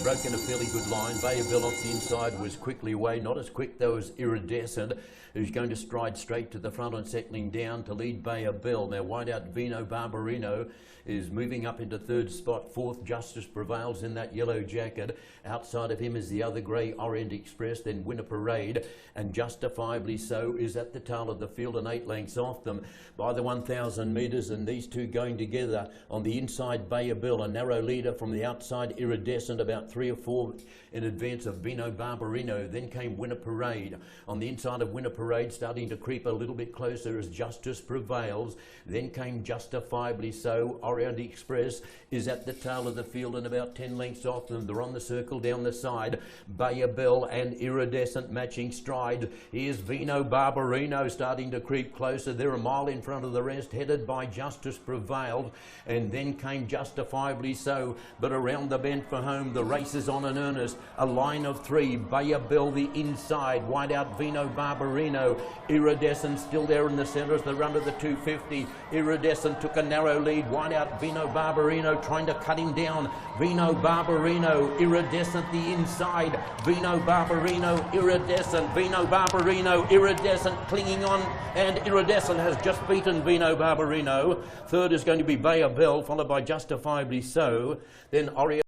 broken a fairly good line. Bay of Bill off the inside was quickly away. Not as quick though as Iridescent, who's going to stride straight to the front and settling down to lead Bay of Bill. Now wide out Vino Barbarino is moving up into third spot. Fourth, Justice Prevails in that yellow jacket. Outside of him is the other grey Orient Express, then Winner Parade, and Justifiably So is at the tail of the field and 8 lengths off them by the 1,000 metres, and these two going together. On the inside, Bay of Bill, a narrow leader. From the outside, Iridescent, about 3 or 4 in advance of Vino Barbarino. Then came Winner Parade. On the inside of Winner Parade, starting to creep a little bit closer as Justice Prevails. Then came Justifiably So. Orient Express is at the tail of the field and about 10 lengths off them. They're on the circle down the side. Bay of Bill and Iridescent matching stride. Here's Vino Barbarino starting to creep closer. They're a mile in front of the rest, headed by Justice Prevailed, and then came Justifiably So. But around the bend for home, the race is on in earnest. A line of 3. Bay of Bill the inside, wide out Vino Barbarino. Iridescent still there in the centre as they run to the 250. Iridescent took a narrow lead, wide out Vino Barbarino trying to cut him down. Vino Barbarino, Iridescent the inside. Vino Barbarino, Iridescent. Vino Barbarino, Iridescent clinging on, and Iridescent has just beaten Vino Barbarino. Third is going to be Bay of Bill, followed by Justifiably So. Then Orient.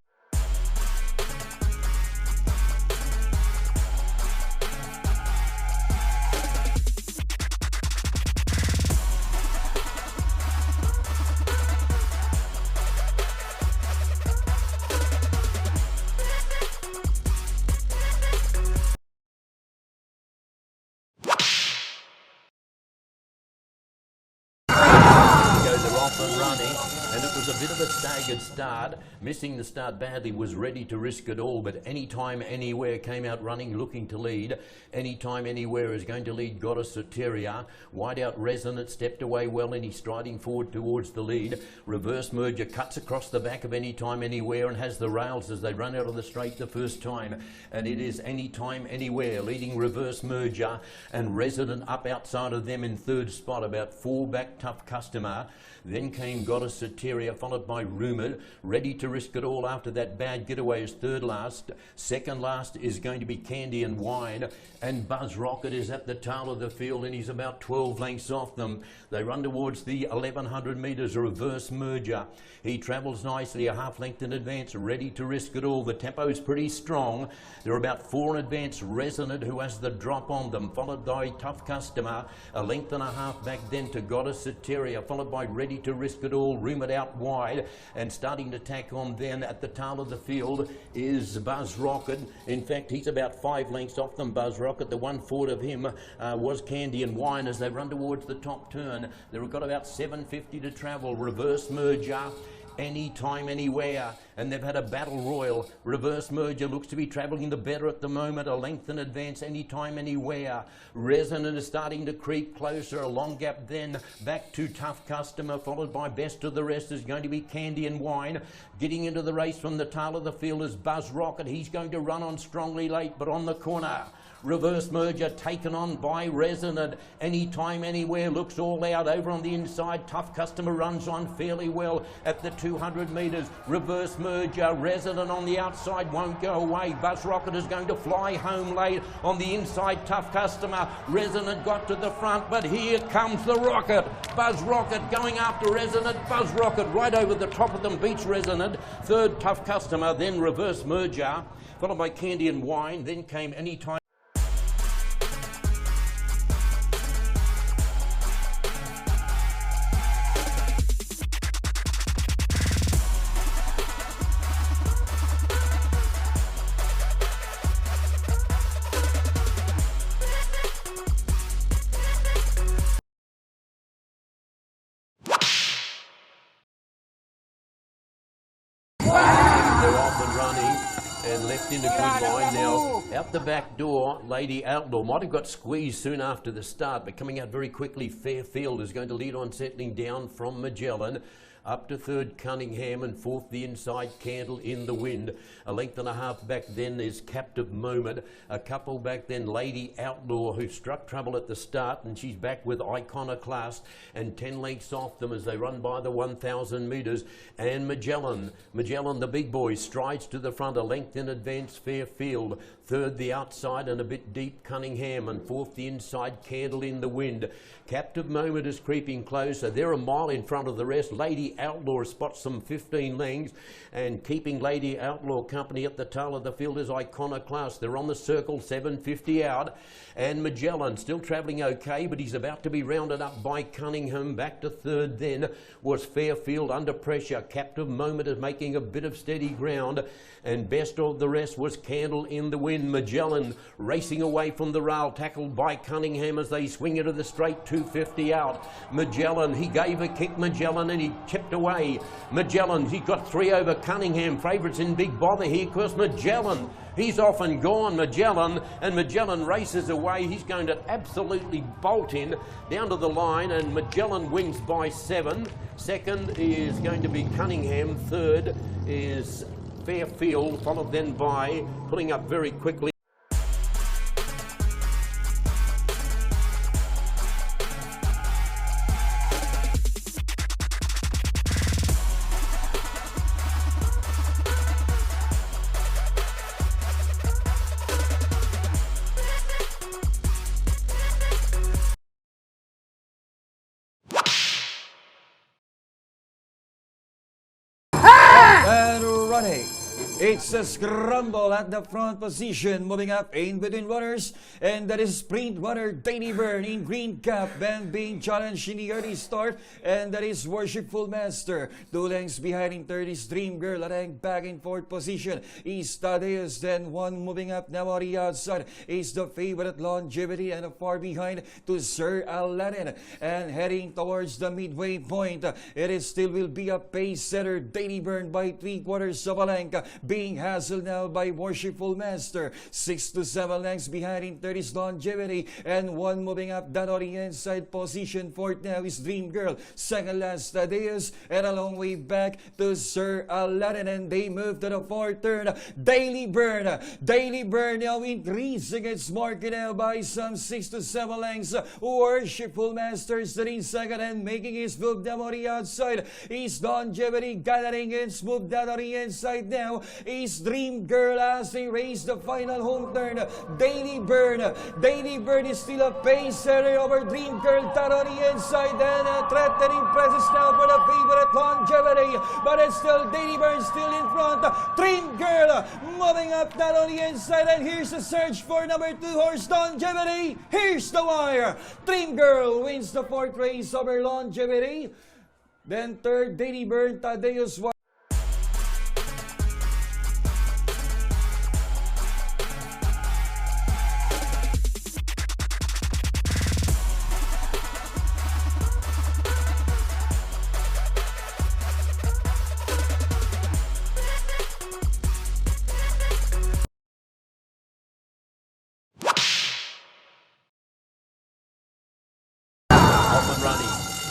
And running, and it was a bit of a staggered start. Missing the start badly, was Ready to Risk It All, but Anytime Anywhere came out running looking to lead. Anytime Anywhere is going to lead Goddess Soteria. Wide out Resonant stepped away well and he's striding forward towards the lead. Reverse Merger cuts across the back of Anytime Anywhere and has the rails as they run out of the straight the first time, and it is Anytime Anywhere leading Reverse Merger, and Resonant up outside of them in third spot, about 4 back Tough Customer. Then came Goddess Soteria, followed by Rumoured. Ready to Risk It All after that bad getaway is third last. Second last is going to be Candy and Wine, and Buzz Rocket is at the tail of the field and he's about 12 lengths off them. They run towards the 1100 metres. Reverse Merger, he travels nicely, a half length in advance. Ready to Risk It All, the tempo's pretty strong. They're about 4 in advance. Resonant, who has the drop on them, followed by Tough Customer, a length and a half back then to Goddess Soteria, followed by Ready to Risk It All. Rumoured out wide, and starting to tack on then at the tail of the field is Buzz Rocket. In fact, he's about 5 lengths off them, Buzz Rocket. The one forward of him was Candy and Wine as they run towards the top turn. They've got about 750 to travel. Reverse Merger, Anytime Anywhere, and they've had a battle royal. Reverse Merger looks to be travelling the better at the moment, a length in advance. Anytime Anywhere. Resonant is starting to creep closer, a long gap then back to Tough Customer, followed by Best of the Rest is going to be Candy and Wine. Getting into the race from the tail of the field is Buzz Rocket. He's going to run on strongly late, but on the corner, Reverse Merger taken on by Resonant. Anytime Anywhere looks all out over on the inside. Tough Customer runs on fairly well at the 200 metres. Reverse Merger, Resonant on the outside won't go away. Buzz Rocket is going to fly home late on the inside. Tough Customer, Resonant got to the front, but here comes the Rocket. Buzz Rocket going after Resonant. Buzz Rocket right over the top of them, beats Resonant. Third, Tough Customer, then Reverse Merger, followed by Candy and Wine. Then came Anytime. They're off and running and left in a good line now. Out the back door, Lady Outlaw might have got squeezed soon after the start, but coming out very quickly, Fairfield is going to lead on, settling down from Magellan. Up to third, Cunningham, and fourth, the inside Candle in the Wind. A length and a half back then is Captive Moment. A couple back then, Lady Outlaw, who struck trouble at the start, and she's back with Iconoclast, and 10 lengths off them as they run by the 1,000 metres. And Magellan, the big boy, strides to the front, a length in advance, Fairfield. Third, the outside and a bit deep, Cunningham, and fourth, the inside Candle in the Wind. Captive Moment is creeping closer. They're a mile in front of the rest. Lady Outlaw spots some 15 lengths, and keeping Lady Outlaw company at the tail of the field is Iconoclast. They're on the circle, 750 out, and Magellan still travelling okay, but he's about to be rounded up by Cunningham. Back to third then was Fairfield under pressure. Captive Moment is making a bit of steady ground, and best of the rest was Candle in the Wind. Magellan racing away from the rail, tackled by Cunningham as they swing into the straight, 250 out. Magellan, he gave a kick, Magellan, and he chipped away. Magellan, he got 3 over Cunningham. Favourites in big bother here, because Magellan, he's off and gone, Magellan, and Magellan races away. He's going to absolutely bolt in down to the line, and Magellan wins by 7. Second is going to be Cunningham. Third is Fairfield, followed then by, pulling up very quickly, and running. It's a scramble at the front position, moving up in between runners, and that is sprint runner Danny Byrne in green cap, and being challenged in the early start, and that is Worshipful Master. 2 lengths behind in third is Dream Girl, and back in fourth position is Tadeus. Then one moving up now on the outside is the favorite Longevity, and far behind to Sir Aladdin. And heading towards the midway point, it is still will be a pace setter, Danny Byrne by 3/4 of a length, being hassled now by Worshipful Master. 6 to 7 lengths behind in third is Longevity, and one moving up down on the inside position. Fourth now is Dream Girl. Second last Tadeus, and a long way back to Sir Aladdin, and they move to the fourth turn. Daily Burn now increasing its market now by some 6 to 7 lengths. Worshipful Master is in second, and making his move down on the outside is Longevity, gathering and smooth down on the inside now is Dream Girl as they race the final home turn. Daily Burn is still a pace setter over Dream Girl down on the inside, and a threatening presence now for the favorite Longevity, but it's still Daily Burn still in front. Dream Girl moving up down on the inside, and here's the search for number 2 horse Longevity. Here's the wire. Dream Girl wins the fourth race over Longevity. Then third, Daily Burn, Tadeus. Off and running.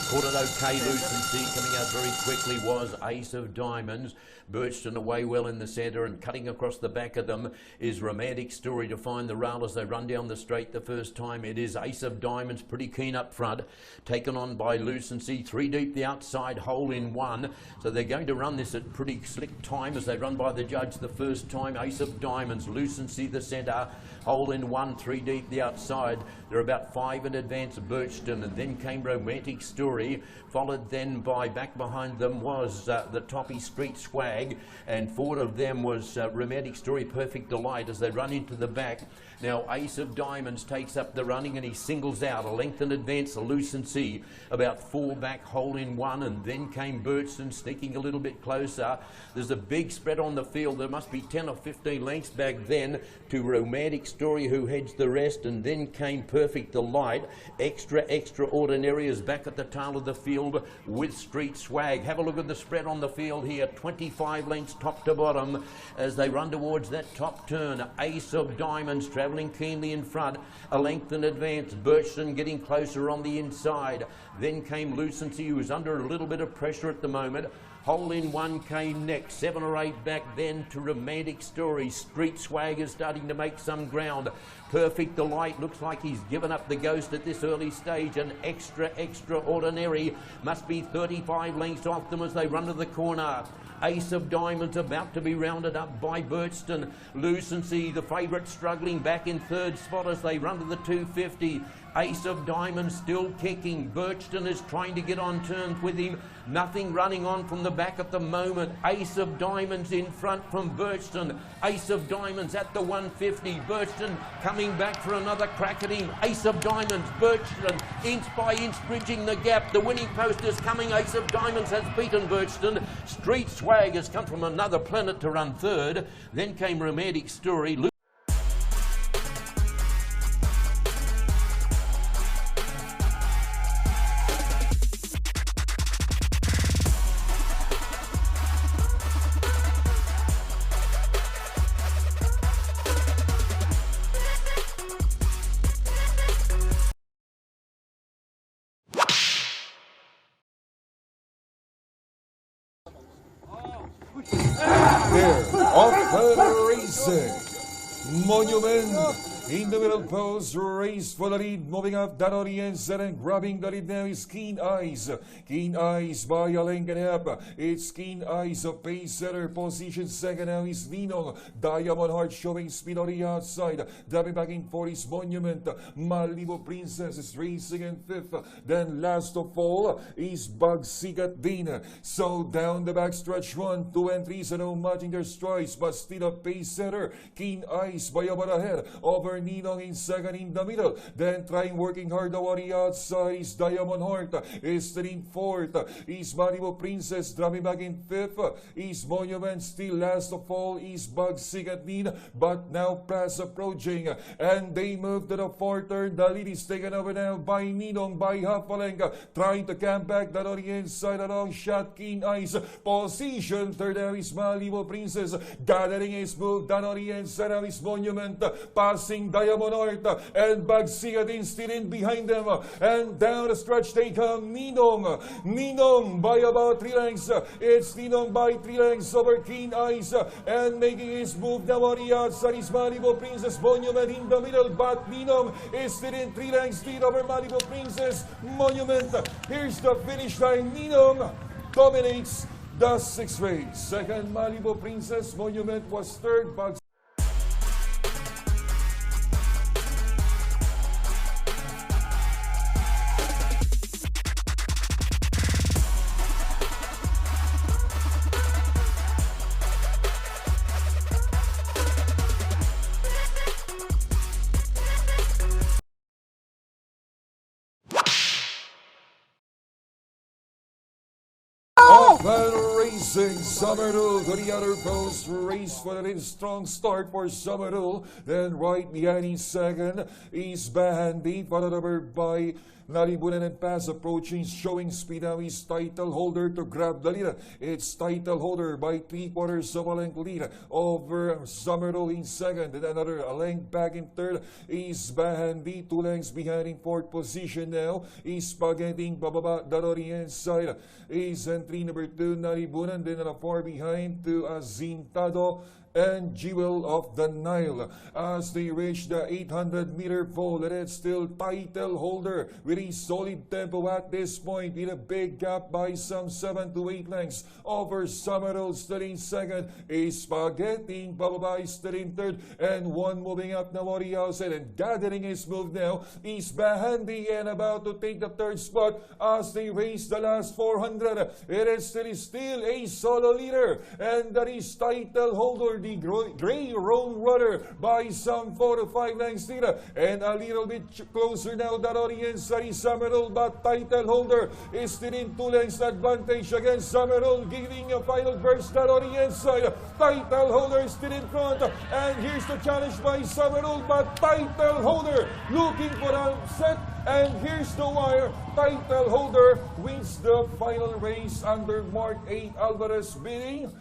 Caught it okay, Lucency. Coming out very quickly was Ace of Diamonds. Birchton away well in the centre, and cutting across the back of them is Romantic Story to find the rail as they run down the straight the first time. It is Ace of Diamonds pretty keen up front, taken on by Lucency. 3 deep the outside, hole in 1. So they're going to run this at pretty slick time as they run by the judge the first time. Ace of Diamonds, Lucency the centre, hole in 1, 3 deep the outside. They're about 5 in advance of Birchton, and then came Romantic Story, followed then by, back behind them was the Toppy Street Swag, and forward of them was Romantic Story, Perfect Delight as they run into the back. Now Ace of Diamonds takes up the running, and he singles out a length in advance of Lucency, about 4 back, hole in 1, and then came Birchton sneaking a little bit closer. There's a big spread on the field. There must be 10 or 15 lengths back then to Romantic Story, who heads the rest, and then came Perfect Delight. Extraordinary is back at the tail of the field with Street Swag. Have a look at the spread on the field here, 25 lengths top to bottom as they run towards that top turn. Ace of Diamonds travelling keenly in front, a length in advance. Birchton getting closer on the inside. Then came Lucency, who's under a little bit of pressure at the moment. Hole in One came next, 7 or 8 back then to Romantic Story. Street Swag is starting to make some ground. Perfect Delight looks like he's given up the ghost at this early stage, and Extraordinary must be 35 lengths off them as they run to the corner. Ace of Diamonds about to be rounded up by Birchton. Lucency, the favourite, struggling back in third spot as they run to the 250. Ace of Diamonds still kicking. Birchton is trying to get on terms with him. Nothing running on from the back at the moment. Ace of Diamonds in front from Birchton. Ace of Diamonds at the 150. Birchton coming back for another crack at him. Ace of Diamonds, Birchton inch by inch bridging the gap. The winning post is coming. Ace of Diamonds has beaten Birchton. Street Swag has come from another planet to run third. Then came Romantic Story. There, off the racing. Monument in the middle post, race for the lead, moving up that audience and grabbing the lead now is Keen Eyes. Keen Eyes by a length and a half. It's Keen Eyes, a pace setter. Position second now is Ninong. Diamond Heart showing speed on the outside. Dropping back in fourth is Monument. Malibu Princess is racing in fifth. Then last of all is Bagsigat Din. So down the back stretch, 1, 2, and 3 so no matching their strides, but still a pace setter. Keen Eyes by about ahead over Ninong in second in the middle. Then trying working hard on the outside is Diamond Heart. Is still in fourth. Is Malibu Princess dropping back in fifth. Is Monument still last of all is Bagsigat Din, but now pass approaching. And they move to the fourth turn. The lead is taken over now by Ninong by half a length. Trying to camp back that on the inside. A long shot. Keen Eyes. Position third now is Malibu Princess. Gathering his move down on the inside now is Monument. Passing Diamond Heart and Bagsigat Din still in behind them, and down the stretch they come. Ninong by about 3 lengths. It's Ninong by 3 lengths over Keen Eyes, and making his move now on the outside is Malibu Princess. Monument in the middle, but Ninong is still in 3 lengths lead over Malibu Princess. Monument, here's the finish line. Ninong dominates the 6th race. Second Malibu Princess. Monument was third. Well, racing Summerdool to the other post. Race for a strong start for Summerdool. Then right behind in second is Bandy, followed over by Nalibunan and pass approaching, showing speed now is Title Holder to grab the lead. It's Title Holder by 3/4 of a length lead over Summerdool in second. And another length back in third is Bandy, 2 lengths behind in fourth position now is Spaghetti bababa that on the inside is entry number 2 Nalibunan, then on a 4 behind to Azintado and Jewel of the Nile as they reach the 800-meter pole. And it's still Title Holder with a solid tempo at this point with a big gap by some 7 to 8 lengths over Summerdool still in second. A Spaghetti Bababa is still in third, and one moving up now on the outside and gathering his move now is Bahandi and about to take the third spot as they race the last 400. It is still a solo leader, and that is Title Holder, the Grey Roan Runner by some 4 to 5 lengths leader, and a little bit closer now that on the inside by Summerall, but title holder is still in 2 lengths advantage against Summerall, giving a final burst on the inside. Title holder is still in front, and here's the challenge by Summerall, but title holder looking for a set, and here's the wire. Title holder wins the final race under Mark 8 Alvarez bidding.